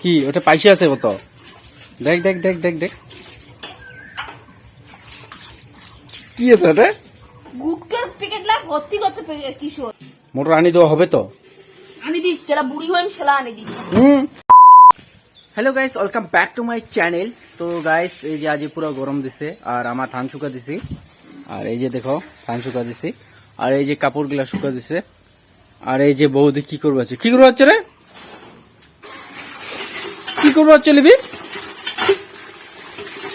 কি ওটা পাইসে আছে কত? দেখ দেখ দেখ দেখ দেখ কি আছে ওটা? গুটকার প্যাকেট লা ভর্তি করতে কিশোর। মোটর আনি দেওয়া হবে তো? আনি দিস, যারা বুড়ি হইম সেলা আনি this. Hello guys, welcome back to my channel. তো গাইস এই যে আজ পুরো গরম দিছে আর আমার ধান শুকা দিছি, আর এই যে দেখো ধান শুকা দিছি, আর এই যে কাপড়গুলা শুকা দিছে, আর এই যে বৌদি কি করবো আছে, কি করবো হচ্ছে রে, কি করবো হচ্ছে লিবি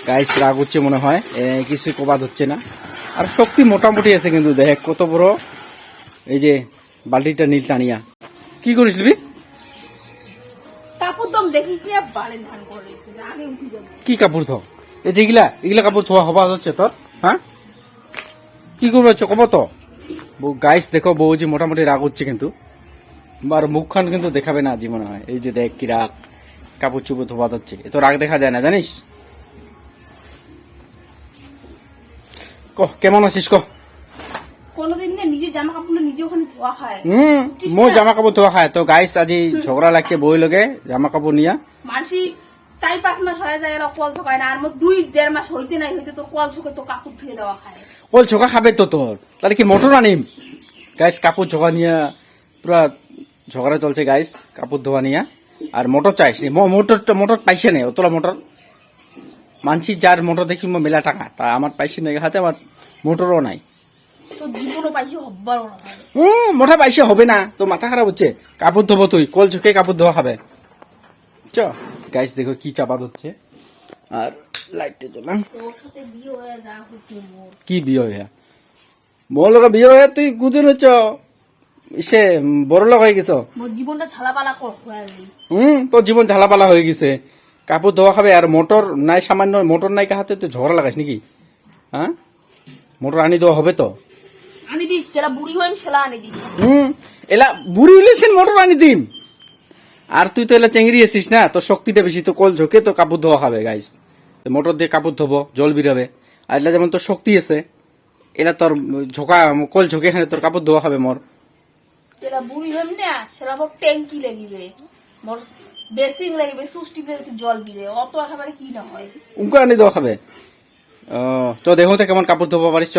গাইস? রাগ হচ্ছে মনে হয়, কিছু কবাদ হচ্ছে না। আর শক্তি মোটামুটি আছে কিন্তু দেখ কত বড়, এই যে বালতিটা নীল টানিয়া কি করিস লিবি? কাপড় দম দেখিস না, বাড়ি ধান করে আগে উঠে যাবে। কি কাপড় ধো? এই যে এগুলা কাপড় ধোয়া হবা হচ্ছে তোর? হ্যাঁ, কি করবো হচ্ছে কব তো? গাইস দেখো বউজি মোটামুটি রাগ হচ্ছে কিন্তু, আর মুখখান কিন্তু দেখাবে না আজি মনে হয়। এই যে দেখ কি রাগ, কাপড় চুপড় ধোয়া হচ্ছে, এত রাগ দেখা যায় না জানিস। কেমন আছিস ক? কোনদিন না নিজে জামা কাপড় নিজে ওখানে ধোয়া খায়। মই জামা কাপড় ধোয়া খায়। তো গাইস আজি ঝগড়া লাগছে বই লগে জামা কাপড় নিয়া। মাসি 4-5 মাস হয়ে যায় এরা কল ছোকায় না, আর মো 2-1.5 মাস হইতে নাই হইতে তো কল ছোকে তো কাপড় ধুয়ে দেওয়া খায়। কল ছোকা খাবে তো তোর, তাহলে কি মোটর আনিম? গাইস কাপড় ছোকা নিয়া পুরা ঝগড়া চলছে গাইস, কাপড় ধোয়া নিয়া। আর মোটর চাইছি, মোটর পাইছে না অতলা মোটর মানছি, যার মোটর দেখি মেলা টাকা, তা আমার পাইছে না হাতে, আমার মোটরও নাই। তো জীবনও পাইছি হব্বার না। মোটা পাইছে হবে না তো, মাথা খারাপ হচ্ছে। কাপড় ধোবো তুই, কল ঝুঁকে কাপড় ধোয়া খাবে চ। গাইস দেখো কি চাপাত হচ্ছে, আর লাইটটা জ্বলাম। তোর সাথে বিয়ে হয়ে যা হচ্ছে মোর। কি বিয়ে হয়ে? মোর লোক বিয়ে হয়ে তুই গুজুন হচ্ছ, সে বড় লোক হয়ে গেছ। মোর জীবনটা ছালাপালা হয়ে গেল। তোর জীবন ঝালাপালা হয়ে গেছে। কাপড় ধোয়া খাবে আর মোটর নাই, সামান্য মোটর নাই হাতে, তুই ঝগড়া লাগাস নাকি? হ্যাঁ, মোটর আনি দেওয়া হবে তো? আনি দিস, যারা বুড়ি হইম সেলা আনি দিস। এলা বুড়ি হইলে সে মোটর আনি দিম। আর তুই তো এলা চেঙ্গিরি আছিস না, তোর শক্তিটা বেশি, তো কল ঝোঁকে তো কাপড় ধোয়া খাবে গাইস। মোটর দিয়ে কাপড় ধোবো, জল বিরাবে। আর এলা যেমন তোর শক্তি আছে, এলা তোর ঝোঁকা কল ঝোঁকে এখানে তোর কাপড় ধোয়া খাবে মোর। যারা বুড়ি হইম না সেরা মোর ট্যাঙ্কি লাগিবে, মোর বেসিং লাগিবে, সুষ্টিতে জল বিরে, অত একেবারে কি না হয়। উনকে আনি দেওয়া খাবে। তো দেখো তো কেমন কাপড় ধোবা পারিস চ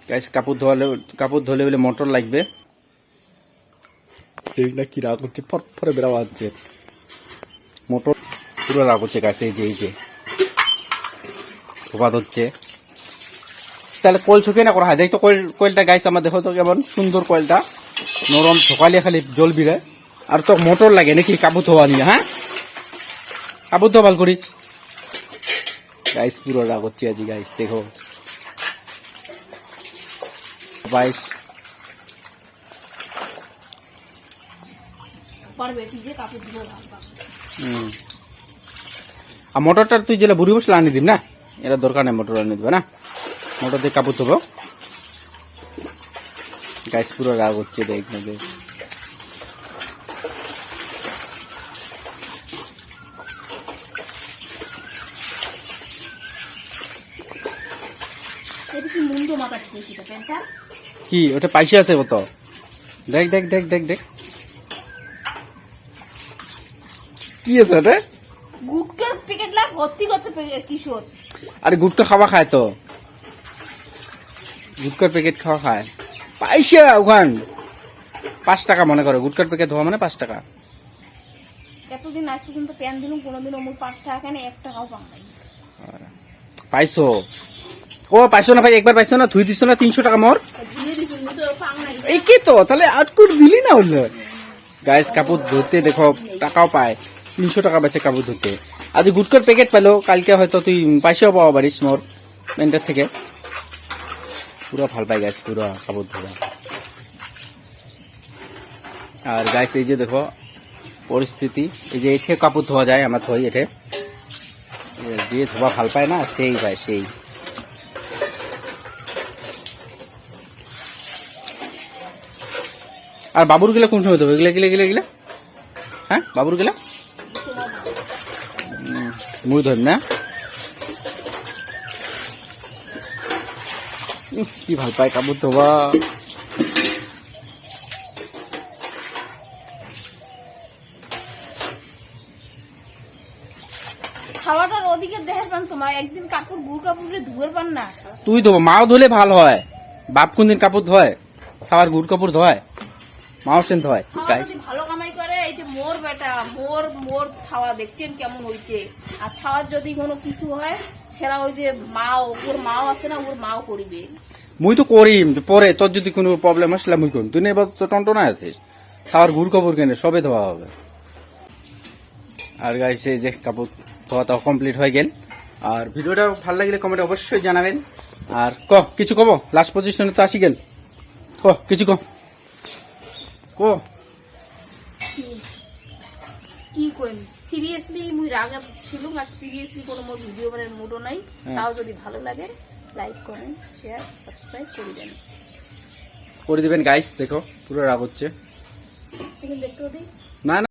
গাইস। কাপড় ধোলে বলে মোটর লাগবে। কি রাগ হচ্ছে, ফরফরে বেড়াওয়া হচ্ছে, মোটর পুরো রাগ হচ্ছে গাইস। এই যে ধোপা হচ্ছে, তাহলে কয়েল শুকে না করা হয়। দেখ তো কয়েলটা গাইস আমার, দেখো তো কেমন সুন্দর কয়েলটা, নরম, ঠকালে খালি জল বিরে। আর তো মোটর লাগে নাকি কাপড় ধোয়া নিয়ে? হ্যাঁ, কাপড় ধোয়া ভাল করি গাইস। পুরো রাগ হচ্ছে আজি গাইস, দেখো বাইশ। আর মোটরটা তুই যেটা বুড়ি বসলে আনি দিম না, এটা দরকার নেই মোটর আনি দিবে না, মোটর দিয়ে কাপড় ধোবো গাইস। পুরো রাগ হচ্ছে দেখ না দেখ। কি ওটা পাইসে আছে কত? দেখ দেখ দেখ দেখ দেখ কি আছে ওটা? গুটকার প্যাকেট লা ভর্তি করতে কিশোর। আরে গুটকা খাওয়া খায় তো, গুটকার প্যাকেট খাওয়া খায়। পাইসে ওখান 5 টাকা মনে করো, গুটকার প্যাকেট ধোয়া মানে 5 টাকা। এতদিন আজ পর্যন্ত প্যান দিলাম, কোনোদিন অমুক 5 টাকা কেন 1 টাকাও পাম নাই। পাইছো? ও পাইছো না ভাই, একবার পাইছো না, ধুই দিছো না 300 টাকা মোর। এই কি তো, তাহলে আটকুট দিলি না হলো গাইস। কাপড় ধুতে দেখো টাকাও পায়, 300 টাকা বেচে কাপড় ধুতে। আজ গুটকার প্যাকেট পেলো, কালকে হয়তো তুই পয়সাও পাওয়া পারিস মোর প্যান্টের থেকে। পুরো ভাল পাই গাইস, পুরো কাপড় ধোয়া। আর গাইস এই যে দেখো পরিস্থিতি, এই যে এঠে কাপড় ধোয়া যায়, আমরা ধোই এঠে, যে ধোয়া ভাল পায় না সেই পায় সেই। আর বাবুর গিলা কোন সময় দেবো? এগুলা গিলা গিলা গিলা হ্যাঁ, বাবুর গিলা মুই ধর না। কি ভাল পায় কাপড় ধোবা। ছাওয়াটার ওদিকে দেখে পান তোমার একদিন কাপড় গুড় কাপড়ে ধুয়ে পান না। তুই ধোবো, মাও ধুলে ভালো হয়। বাপ কোন দিন কাপড় ধোয়? ছাওয়ার গুড় কাপড় ধোয়, মাও সেন ধোয়। ছাওয়া গাইস যদি ভালো কামাই করে, এই যে মোর বেটা মোর ছাওয়া দেখছেন কেমন হয়েছে। আর ছাওয়ার যদি কোনো কিছু হয় সেটা ওই যে ওর মাও আছে না, ওর মাও করিবে। মুই তো করিম পরে, তোর যদি কোনো প্রবলেম আসলে মুই করিম। তুই না এবার তো টনটনা আছিস, ছাওয়ার গুড় কাপড় কেনে সবে ধোয়া হবে। আর গাইস এই যে কাপড় ধোয়াটাও কমপ্লিট হয়ে গেল। আর ভিডিওটা ভালো লাগলে কমেন্টে অবশ্যই জানাবেন। আর কিছু কব, লাস্ট পজিশনে তো আসি গেল, কিছু কি কইম, সিরিয়াসলি মুই রাগা ছিলুম। আর সিরিয়াসলি কোনো মোর ভিডিও বানার মুডও নাই। তাও যদি ভালো লাগে লাইক কমেন্ট শেয়ার সাবস্ক্রাইব করে দিবেন গাইস। দেখো পুরো রাগ হচ্ছে দেখতেও দিই না।